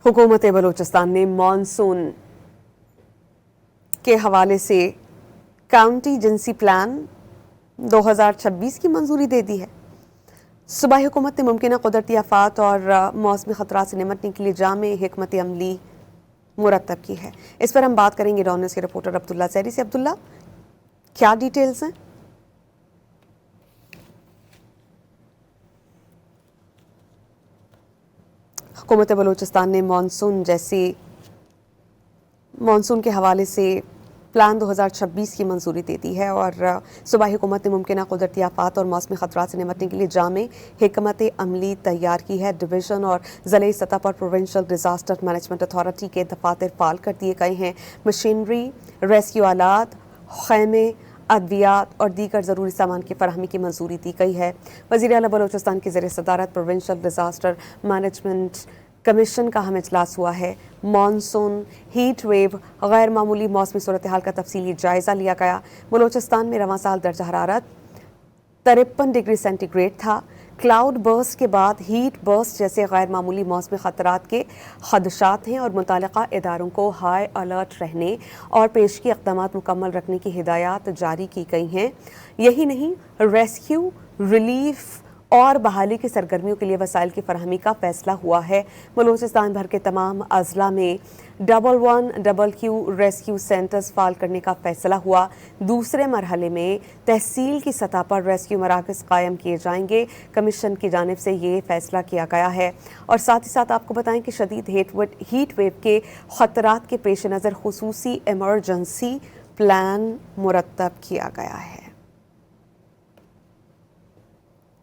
हुकूमत बलूचिस्तान ने मानसून के हवाले से काउंटी जिनसी प्लान 2026 की मंजूरी दे दी है। सूबाई हुकूमत ने मुमकिन कुदरती आफात और मौसमी खतरात से निमटने के लिए जामे हिकमत अमली मुरतब की है। इस पर हम बात करेंगे डॉन न्यूज़ के रिपोर्टर अब्दुल्ला जहरी से। अब्दुल्ला, क्या डिटेल्स हैं? हुकूमत बलूचिस्तान ने मानसून के हवाले से प्लान 2026 की मंजूरी दे दी है और सूबाई हुकूमत ने मुमकिन कुदरती आफात और मौसमी खतरात से निमटने के लिए जामे हिकमत अमली तैयार की है। डिवीज़न और ज़िले सतह पर प्रोविंशियल डिज़ास्टर मैनेजमेंट अथॉरिटी के दफातर फाल कर दिए गए हैं। मशीनरी, रेस्क्यू आलात, खैमे, अद्वियात और दीगर ज़रूरी सामान की फराहमी की मंजूरी दी गई है। वज़ीर आला बलूचिस्तान की ज़ेर सदारत प्रोविंशियल डिज़ास्टर मैनेजमेंट कमीशन का अहम इजलास हुआ है। मानसून, हीट वेव, गैर मामूली मौसमी सूरत हाल का तफसीली जायज़ा लिया गया। बलूचिस्तान में रवां साल दर्जा हरारत 53 डिग्री सेंटीग्रेड था। क्लाउड बर्स्ट के बाद हीट बर्स्ट जैसे गैर मामूली मौसमी खतरात के खदशात हैं और मुतालिका इदारों को हाई अलर्ट रहने और पेशगी इक़दामात मुकम्मल रखने की हिदायत जारी की गई हैं। यही नहीं, रेस्क्यू, रिलीफ और बहाली की सरगर्मियों के लिए वसाइल की फराहमी का फैसला हुआ है। बलूचिस्तान भर के तमाम अजला में 11QQ रेस्क्यू सेंटर्स फाल करने का फैसला हुआ। दूसरे मरहले में तहसील की सतह पर रेस्क्यू मराकज़ कायम किए जाएंगे। कमीशन की जानिब से ये फैसला किया गया है। और साथ ही साथ आपको बताएं कि शदीद हीट वेव के खतरात के पेश नज़र खुसूसी इमरजेंसी प्लान मुरतब किया गया है।